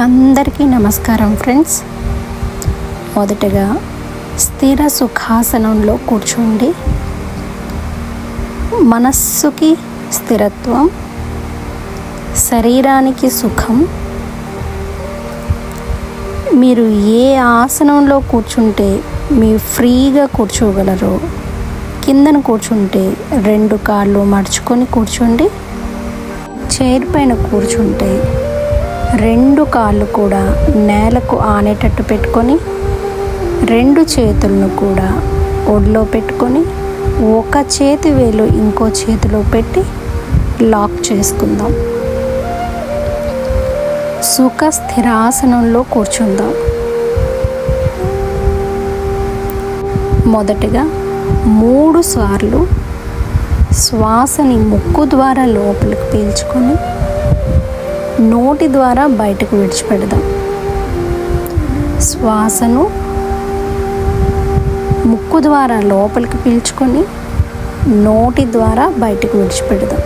అందరికీ నమస్కారం ఫ్రెండ్స్. మొదటగా స్థిర సుఖాసనంలో కూర్చోండి. మనస్సుకి స్థిరత్వం, శరీరానికి సుఖం. మీరు ఏ ఆసనంలో కూర్చుంటే మీరు ఫ్రీగా కూర్చోగలరో, కిందన కూర్చుంటే 2 కాళ్ళు మడుచుకొని కూర్చోండి. చైర్ పైన కూర్చుంటే 2 కాళ్ళు కూడా నేలకు ఆనేటట్టు పెట్టుకొని, 2 చేతులను కూడా ఒడిలో పెట్టుకొని, ఒక చేతి వేలు ఇంకో చేతిలో పెట్టి లాక్ చేసుకుందాం. సుఖ స్థిరాసనంలో కూర్చుందాం. మొదటగా 3 సార్లు శ్వాసని ముక్కు ద్వారా లోపలికి పీల్చుకొని నోటి ద్వారా బయటకు విడిచిపెడదాం. శ్వాసను ముక్కు ద్వారా లోపలికి పీల్చుకొని నోటి ద్వారా బయటకు విడిచిపెడదాం.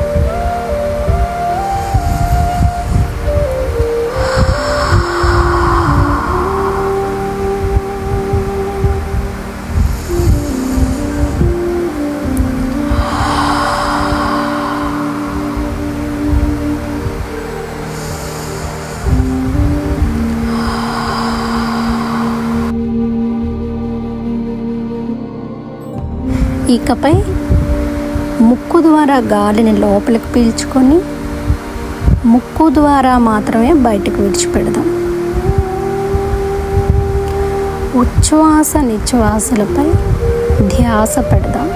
ఇకపై ముక్కు ద్వారా గాలిని లోపలికి పీల్చుకొని ముక్కు ద్వారా మాత్రమే బయటకు విడిచిపెడదాం. ఉచ్ఛ్వాస నిశ్వాసలపై ధ్యాస పెడదాం.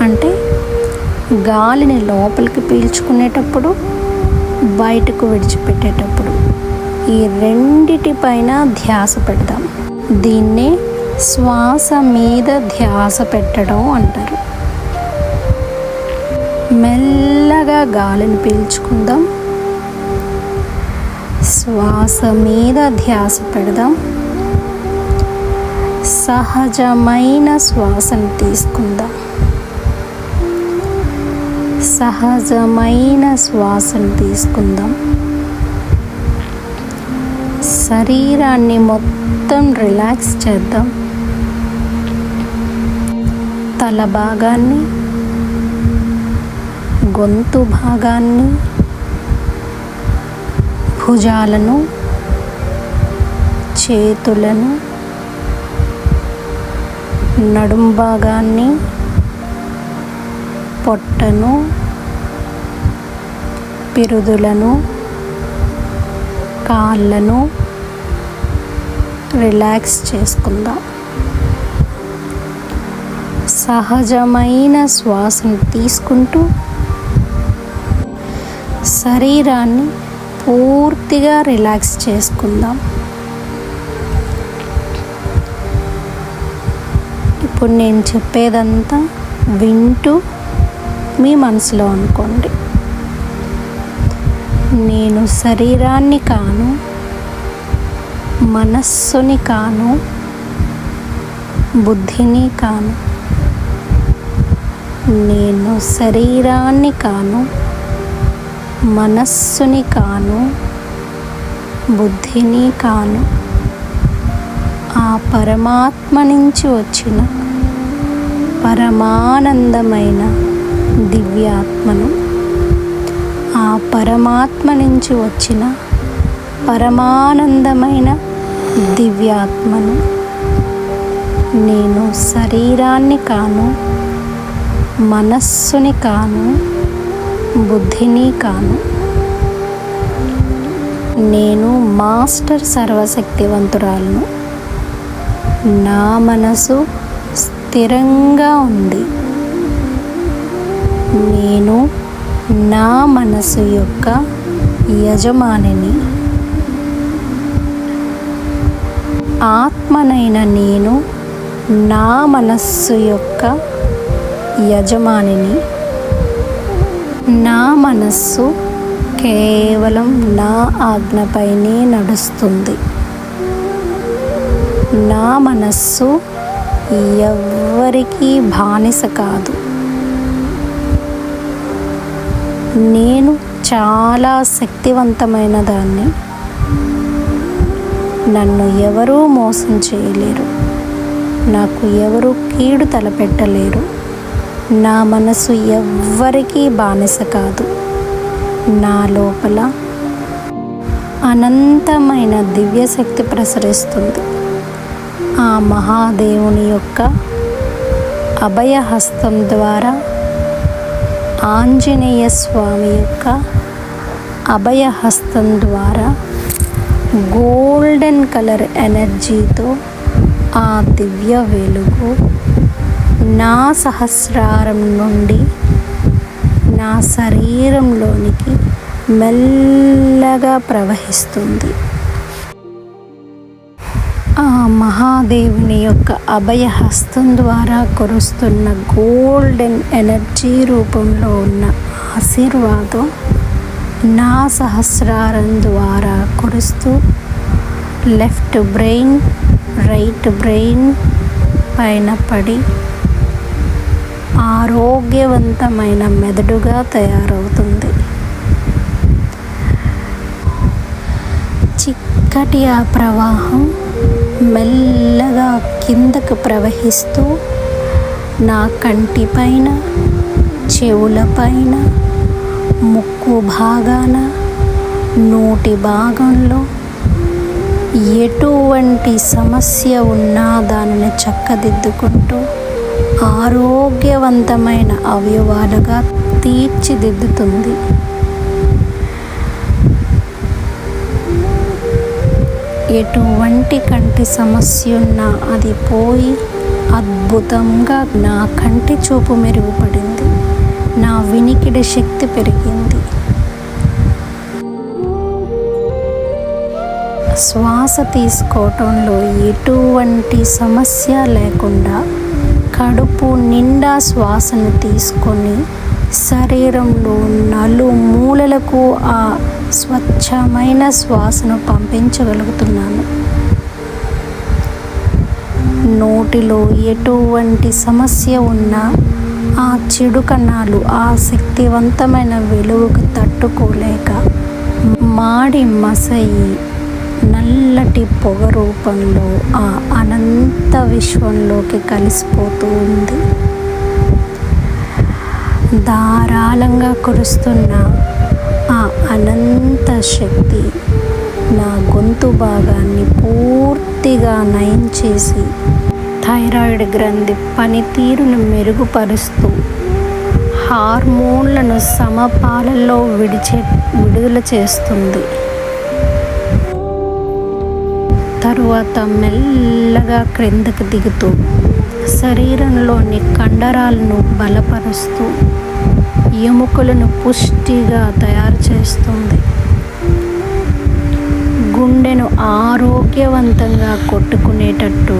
అంటే గాలిని లోపలికి పీల్చుకునేటప్పుడు, బయటకు విడిచిపెట్టేటప్పుడు ఈ రెండిటిపైన ధ్యాస పెడదాం. దీన్నే శ్వాస మీద ధ్యాస పెట్టడం అంటారు. మెల్లగా గాలిని పీల్చుకుందాం. శ్వాస మీద ధ్యాస పెడదాం. సహజమైన శ్వాసను తీసుకుందాం. సహజమైన శ్వాసను తీసుకుందాం. శరీరాన్ని మొత్తం రిలాక్స్ చేద్దాం. తల భాగాన్ని, గొంతు భాగాన్ని, భుజాలను, చేతులను, నడుం భాగాన్ని, పొట్టను, పిరుదులను, కాళ్ళను రిలాక్స్ చేసుకుందాం. సహజమైన శ్వాసను తీసుకుంటూ శరీరాన్ని పూర్తిగా రిలాక్స్ చేసుకుందాం. ఇప్పుడు నేను చెప్పేదంతా వింటూ మీ మనసులో అనుకోండి. నేను శరీరాన్ని కాను, మనస్సుని కాను, బుద్ధిని కాను. నేను శరీరాన్ని కాను, మనస్సుని కాను, బుద్ధిని కాను. ఆ పరమాత్మ నుంచి వచ్చిన పరమానందమైన దివ్యాత్మను, ఆ పరమాత్మ నుంచి వచ్చిన పరమానందమైన దివ్యాత్మను. నేను శరీరాన్ని కాను, మనస్సుని కాను, బుద్ధిని కాను. నేను మాస్టర్ సర్వశక్తివంతురాలను. నా మనసు స్థిరంగా ఉంది. నేను నా మనసు యొక్క యజమానిని. ఆత్మనైన నేను నా మనస్సు యొక్క యజమానిని. నా మనస్సు కేవలం నా ఆజ్ఞపైనే నడుస్తుంది. నా మనస్సు ఎవ్వరికీ బానిస కాదు. నేను చాలా శక్తివంతమైన దాన్ని. నన్ను ఎవరూ మోసం చేయలేరు, నాకు ఎవరు కీడు తలపెట్టలేరు. నా మనసు ఎవ్వరికీ బానిస కాదు. నా లోపల అనంతమైన దివ్యశక్తి ప్రసరిస్తుంది. ఆ మహాదేవుని యొక్క అభయహస్తం ద్వారా, ఆంజనేయ స్వామి యొక్క అభయహస్తం ద్వారా గోల్డెన్ కలర్ ఎనర్జీతో ఆ దివ్య వెలుగు నా సహస్రారం నుండి నా శరీరంలోనికి మెల్లగా ప్రవహిస్తుంది. ఆ మహాదేవుని యొక్క అభయహస్తం ద్వారా కురుస్తున్న గోల్డెన్ ఎనర్జీ రూపంలో ఉన్న ఆశీర్వాదం నా సహస్రారం ద్వారా కురుస్తూ లెఫ్ట్ బ్రెయిన్, రైట్ బ్రెయిన్ పైన పడి ఆరోగ్యవంతమైన మెదడుగా తయారవుతుంది. చిక్కటి ఆ ప్రవాహం మెల్లగా కిందకు ప్రవహిస్తూ నా కంటిపైన, చెవులపైన, ముక్కు భాగాన, నోటి భాగంలో ఎటువంటి సమస్య ఉన్నా దానిని చక్కదిద్దుకుంటూ ఆరోగ్యవంతమైన అవయవాలుగా తీర్చిదిద్దుతుంది. ఎటువంటి కంటి సమస్య ఉన్నా అది పోయి అద్భుతంగా నా కంటి చూపు మెరుగుపడింది, నా వినికిడి శక్తి పెరిగింది. శ్వాస తీసుకోవటంలో ఎటువంటి సమస్య లేకుండా కడుపు నిండా శ్వాసను తీసుకొని శరీరంలో నలుమూలలకు ఆ స్వచ్ఛమైన శ్వాసను పంపించగలుగుతున్నాను. నోటిలో ఎటువంటి సమస్య ఉన్నా ఆ చెడు కణాలు ఆ శక్తివంతమైన వెలుగుకు తట్టుకోలేక మాడి మసయి నల్లటి పొగ రూపంలో ఆ అనంత విశ్వంలోకి కలిసిపోతూ ఉంది. ధారాళంగా కురుస్తున్న ఆ అనంత శక్తి నా గొంతు భాగాన్ని పూర్తిగా నయం చేసి థైరాయిడ్ గ్రంథి పనితీరును మెరుగుపరుస్తూ హార్మోన్లను సమపాలలో విడుదల చేస్తుంది. తరువాత మెల్లగా క్రిందకు దిగుతూ శరీరంలోని కండరాలను బలపరుస్తూ ఎముకలను పుష్టిగా తయారు చేస్తుంది. గుండెను ఆరోగ్యవంతంగా కొట్టుకునేటట్టు,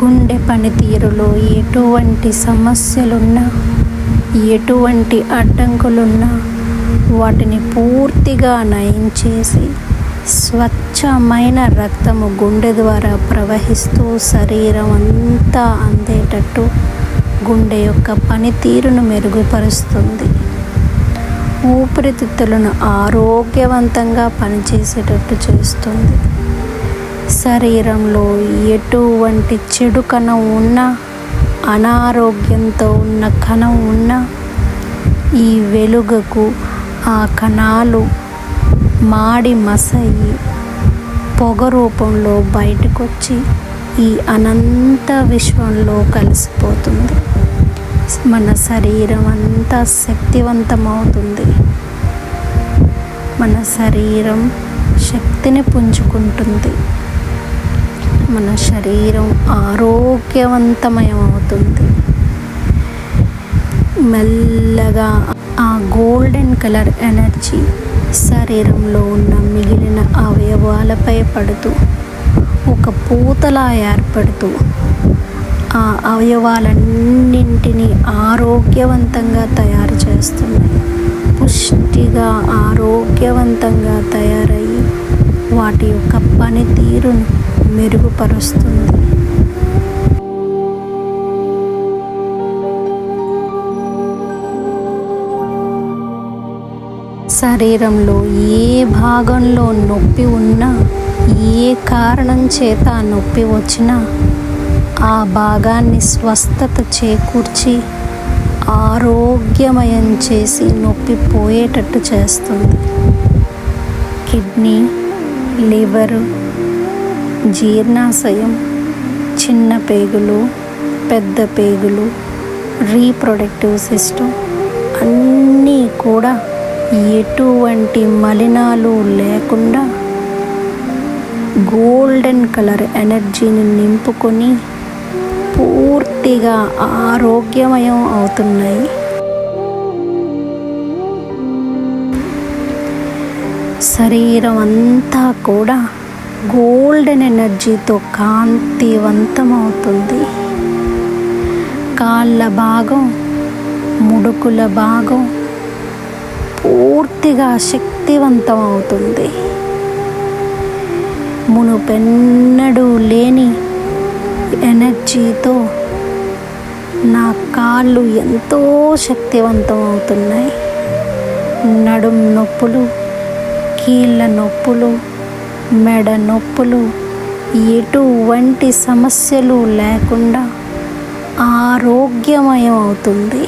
గుండె పనితీరులో ఎటువంటి సమస్యలున్నా, ఎటువంటి అడ్డంకులున్నా వాటిని పూర్తిగా నయం చేసి స్వచ్ఛమైన రక్తము గుండె ద్వారా ప్రవహిస్తూ శరీరం అంతా అందేటట్టు గుండె యొక్క పనితీరును మెరుగుపరుస్తుంది. ఊపిరితిత్తులను ఆరోగ్యవంతంగా పనిచేసేటట్టు చేస్తుంది. శరీరంలో ఎటువంటి చెడు కణం ఉన్నా, అనారోగ్యంతో ఉన్న కణం ఉన్నా ఈ వెలుగుకు ఆ కణాలు మాడి మసయి పొగ రూపంలో బయటకు వచ్చి ఈ అనంత విశ్వంలో కలిసిపోతుంది. మన శరీరం అంతా శక్తివంతమవుతుంది. మన శరీరం శక్తిని పుంజుకుంటుంది. మన శరీరం ఆరోగ్యవంతమయమవుతుంది. మెల్లగా ఆ గోల్డెన్ కలర్ ఎనర్జీ శరీరంలో ఉన్న మిగిలిన అవయవాలపై పడుతూ ఒక పూతలా ఏర్పడుతూ ఆ అవయవాలన్నింటినీ ఆరోగ్యవంతంగా తయారు చేస్తున్నాయి. పుష్టిగా ఆరోగ్యవంతంగా తయారయ్యి వాటి యొక్క పనితీరును మెరుగుపరుస్తుంది. శరీరంలో ఏ భాగంలో నొప్పి ఉన్నా, ఏ కారణం చేత నొప్పి వచ్చినా ఆ భాగాన్ని స్వస్థత చేకూర్చి ఆరోగ్యమయం చేసి నొప్పి పోయేటట్టు చేస్తుంది. కిడ్నీ, లివరు, జీర్ణాశయం, చిన్న పేగులు, పెద్ద పేగులు, రీప్రొడక్టివ్ సిస్టమ్ అన్నీ కూడా ఎటువంటి మలినాలు లేకుండా గోల్డెన్ కలర్ ఎనర్జీని నింపుకొని పూర్తిగా ఆరోగ్యమయం అవుతున్నాయి. శరీరం అంతా కూడా గోల్డెన్ ఎనర్జీతో కాంతివంతం అవుతుంది. కాళ్ళ భాగం, ముడుకుల భాగం పూర్తిగా శక్తివంతం అవుతుంది. మునుపెన్నడూ లేని ఎనర్జీతో నా కాళ్ళు ఎంతో శక్తివంతం అవుతున్నాయి. నడుం నొప్పులు, కీళ్ళ నొప్పులు, మెడ నొప్పులు ఎటువంటి సమస్యలు లేకుండా ఆరోగ్యమయం అవుతుంది.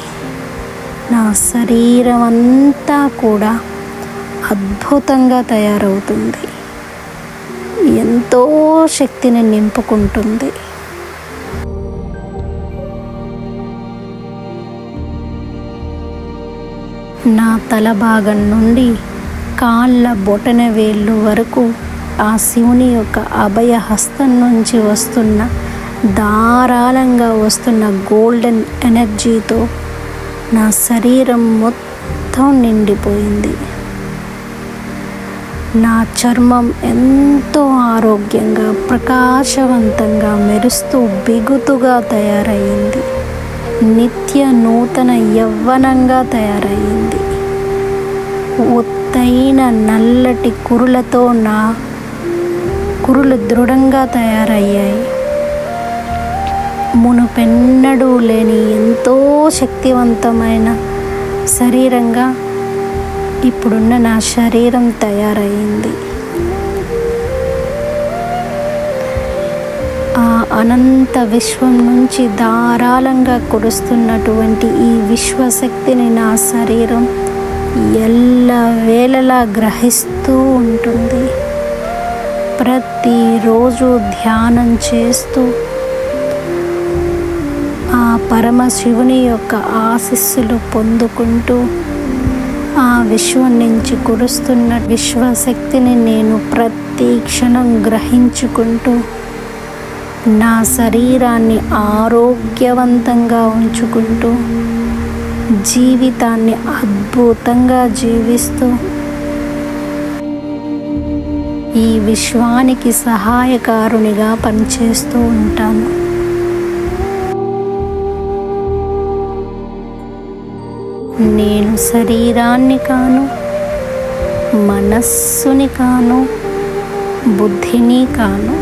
నా శరీరం అంతా కూడా అద్భుతంగా తయారవుతుంది. ఎంతో శక్తిని నింపుకుంటుంది. నా తల భాగం నుండి కాళ్ళ బొటన వేళ్ళు వరకు ఆ శివుని యొక్క అభయ హస్తం నుంచి వస్తున్న ధారాళంగా వస్తున్న గోల్డెన్ ఎనర్జీతో నా శరీరం మొత్తం నిండిపోయింది. నా చర్మం ఎంతో ఆరోగ్యంగా, ప్రకాశవంతంగా, మెరుస్తూ బిగుతుగా తయారయ్యింది. నిత్య నూతన యవ్వనంగా తయారయ్యింది. ఒత్తైన నల్లటి కురులతో నా కురులు దృఢంగా తయారయ్యాయి. మునుపెన్నడూ లేని ఎంతో శక్తివంతమైన శరీరంగా ఇప్పుడున్న నా శరీరం తయారయ్యింది. ఆ అనంత విశ్వం నుంచి ధారాళంగా కురుస్తున్నటువంటి ఈ విశ్వశక్తిని నా శరీరం ఎల్లవేళలా గ్రహిస్తూ ఉంటుంది. ప్రతిరోజు ధ్యానం చేస్తూ ఆ పరమశివుని యొక్క ఆశీస్సులు పొందుకుంటూ ఆ విశ్వం నుంచి కురుస్తున్న విశ్వశక్తిని నేను ప్రతి క్షణం గ్రహించుకుంటూ నా శరీరాన్ని ఆరోగ్యవంతంగా ఉంచుకుంటూ జీవితాన్ని అద్భుతంగా జీవిస్తూ ఈ విశ్వానికి సహాయకారునిగా పనిచేస్తూ ఉంటాను. నేను శరీరాన్ని కాను, మనస్సుని కాను, బుద్ధిని కాను.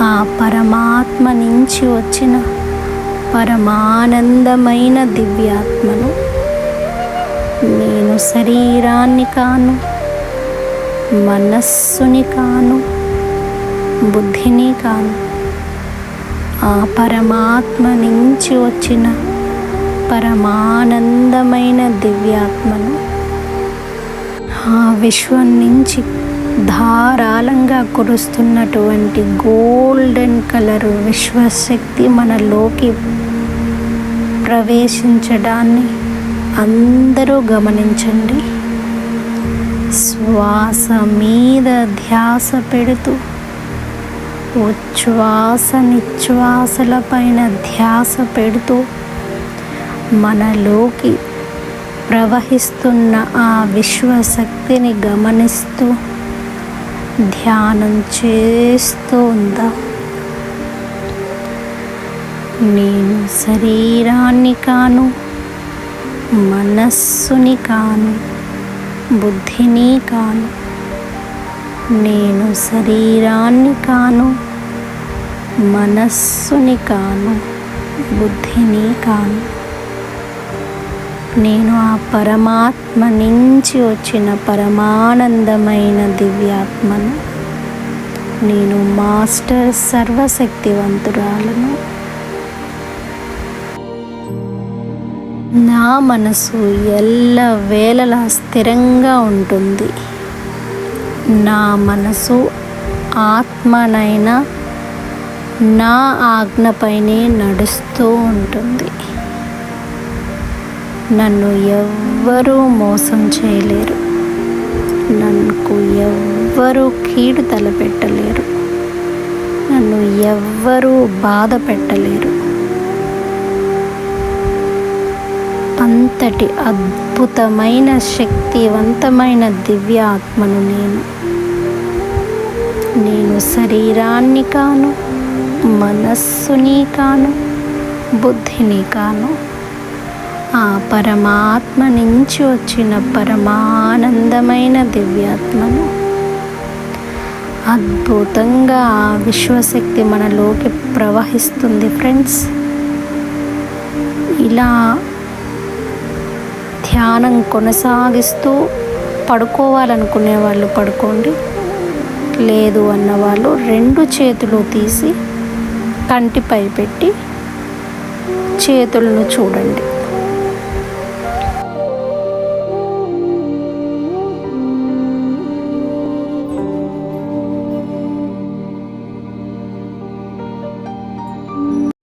ఆ పరమాత్మ నుంచి వచ్చిన పరమానందమైన దివ్యాత్మను. నేను శరీరాన్ని కాను, మనస్సుని కాను, బుద్ధిని కాను. ఆ పరమాత్మ నుంచి వచ్చిన పరమానందమైన దివ్యాత్మను. ఆ విశ్వం నుంచి ధారాళంగా కురుస్తున్నటువంటి గోల్డెన్ కలర్ విశ్వశక్తి మనలోకి ప్రవేశించడాన్ని అందరూ గమనించండి. శ్వాస మీద ధ్యాస పెడుతూ ఉచ్ఛ్వాస నిశ్వాసల పైన ధ్యాస పెడుతూ మనలోకి ప్రవహిస్తున్న ఆ విశ్వశక్తిని గమనిస్తూ ధ్యానం చేస్తూ ఉందాం. నేను శరీరాన్ని కాను, మనస్సుని కాను, బుద్ధిని కాను. నేను శరీరాన్ని కాను, మనస్సుని కాను, బుద్ధిని కాను. నేను ఆ పరమాత్మ నుంచి వచ్చిన పరమానందమైన దివ్యాత్మను. నేను మాస్టర్ సర్వశక్తివంతురాలను. నా మనసు ఎల్లవేళలా స్థిరంగా ఉంటుంది. నా మనసు ఆత్మనైనా నా ఆజ్ఞపైనే నడుస్తూ ఉంటుంది. నన్ను ఎవ్వరూ మోసం చేయలేరు. నాకు ఎవ్వరూ కీడు తలపెట్టలేరు. నన్ను ఎవ్వరూ బాధ పెట్టలేరు. అంతటి అద్భుతమైన శక్తివంతమైన దివ్య ఆత్మను నేను శరీరాన్ని కాను, మనస్సుని కాను, బుద్ధిని కాను. ఆ పరమాత్మ నుంచి వచ్చిన పరమానందమైన దివ్యాత్మను. అద్భుతంగా ఆ విశ్వశక్తి మనలోకి ప్రవహిస్తుంది ఫ్రెండ్స్. ఇలా ధ్యానం కొనసాగిస్తూ పడుకోవాలనుకునే వాళ్ళు పడుకోండి. లేదు అన్నవాళ్ళు 2 చేతులు తీసి కంటిపై పెట్టి చేతులను చూడండి.